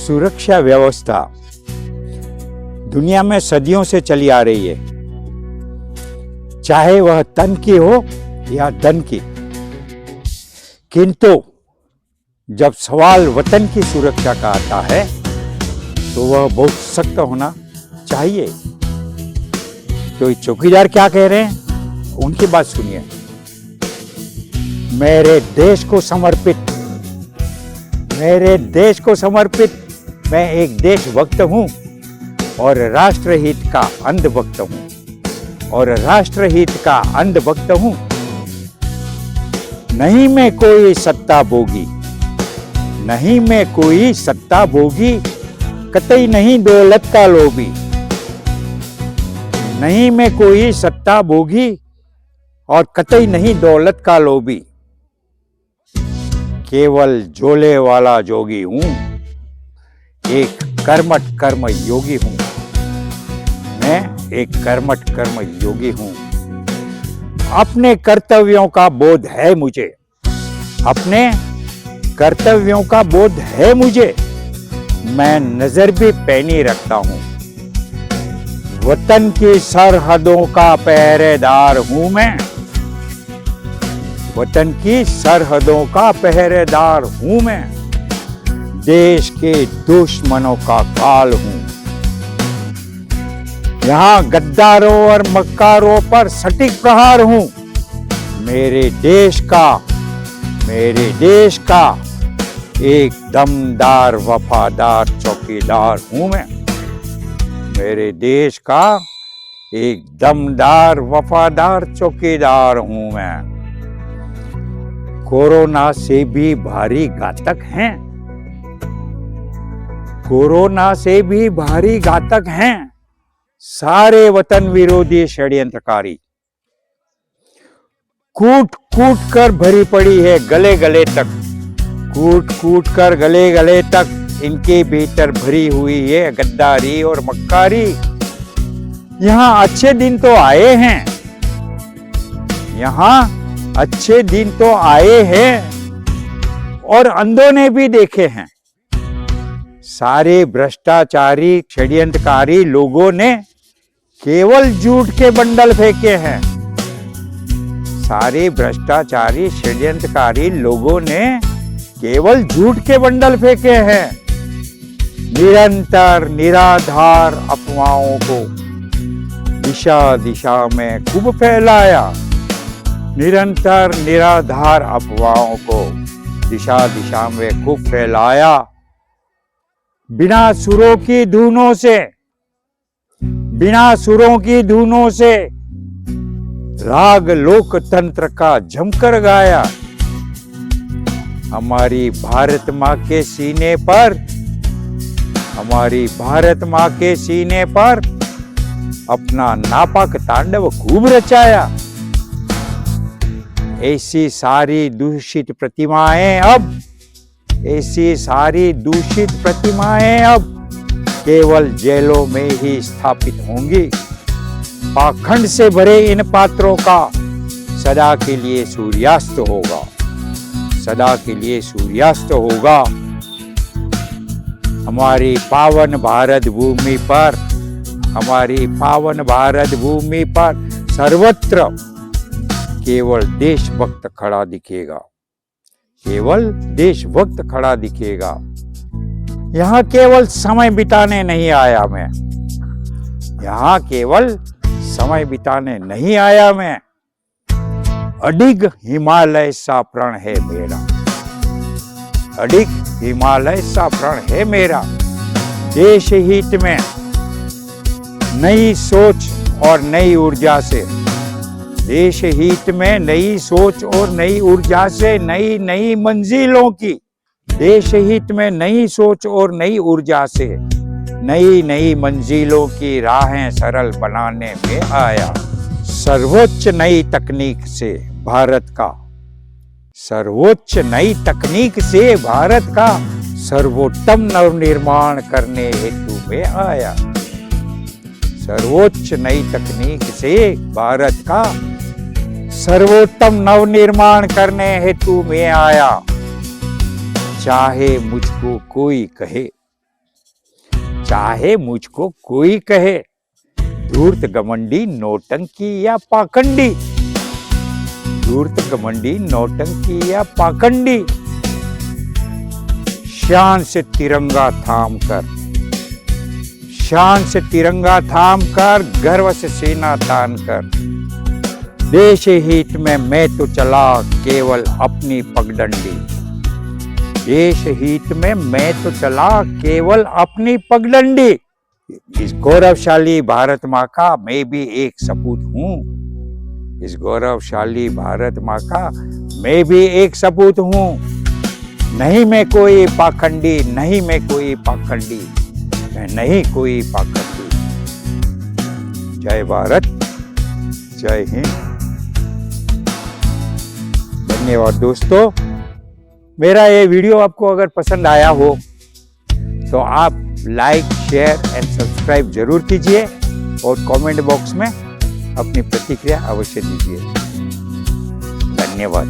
सुरक्षा व्यवस्था दुनिया में सदियों से चली आ रही है, चाहे वह तन की हो या धन की। किंतु जब सवाल वतन की सुरक्षा का आता है तो वह बहुत सख्त होना चाहिए। तो ये चौकीदार क्या कह रहे हैं, उनकी बात सुनिए। मेरे देश को समर्पित मैं एक देशभक्त हूं और राष्ट्रहित का अंधभक्त हूं। नहीं मैं कोई सत्ता भोगी, कतई नहीं दौलत का लोभी। नहीं मैं कोई सत्ता भोगी और कतई नहीं दौलत का लोभी। केवल झोले वाला जोगी हूं, एक कर्मठ कर्म योगी हूं। मैं एक कर्मठ कर्म योगी हूं। अपने कर्तव्यों का बोध है मुझे। मैं नजर भी पैनी रखता हूं। वतन की सरहदों का पहरेदार हूं मैं। देश के दुश्मनों का काल हूं। यहां गद्दारों और मक्कारों पर सटीक प्रहार हूं। मेरे देश का एक दमदार वफादार चौकीदार हूं मैं। मेरे देश का एक दमदार वफादार चौकीदार हूं मैं। कोरोना से भी भारी घातक हैं सारे वतन विरोधी षड्यंत्रकारी। कूट कर भरी पड़ी है गले तक इनके भीतर भरी हुई है गद्दारी और मक्कारी। यहां अच्छे दिन तो आए हैं और अंधों ने भी देखे हैं। सारे भ्रष्टाचारी षड्यंत्रकारी लोगों ने केवल झूठ के बंडल फेंके हैं। निरंतर निराधार अफवाहों को दिशा में खूब फैलाया। बिना सुरों की धुनों से राग लोकतंत्र का जमकर गाया। हमारी भारत माँ के सीने पर अपना नापाक तांडव खूब रचाया। ऐसी सारी दूषित प्रतिमाएं अब केवल जेलों में ही स्थापित होंगी। पाखंड से भरे इन पात्रों का सदा के लिए सूर्यास्त होगा। हमारी पावन भारत भूमि पर सर्वत्र केवल देशभक्त खड़ा दिखेगा। यहाँ केवल समय बिताने नहीं आया मैं। अडिग हिमालय सा प्रण है मेरा। देश हित में नई सोच और नई ऊर्जा से नई मंजिलों की राहें सरल बनाने में आया। सर्वोच्च नई तकनीक से भारत का सर्वोत्तम नवनिर्माण करने हेतु में आया। सर्वोच्च नई तकनीक से भारत का सर्वोत्तम नवनिर्माण करने हेतु में आया। चाहे मुझको कोई कहे चाहे मुझको कोई कहे धूर्त घमंडी नौटंकी या पाखंडी, धूर्त घमंडी नौटंकी या पाखंडी, शान से तिरंगा थाम कर, शान से तिरंगा थाम कर, गर्व से सीना तान कर, देश हित में मैं तो चला केवल अपनी पगडंडी, देश हित में मैं तो चला केवल अपनी पगडंडी। इस गौरवशाली भारत माँ का मैं भी एक सपूत हूँ, इस गौरवशाली भारत माँ का मैं भी एक सपूत हूँ। नहीं मैं कोई पाखंडी, नहीं मैं कोई पाखंडी, मैं नहीं कोई पाखंडी। जय भारत, जय हिंद। धन्यवाद दोस्तों। मेरा ये वीडियो आपको अगर पसंद आया हो तो आप लाइक, शेयर एंड सब्सक्राइब जरूर कीजिए और कमेंट बॉक्स में अपनी प्रतिक्रिया अवश्य दीजिए। धन्यवाद।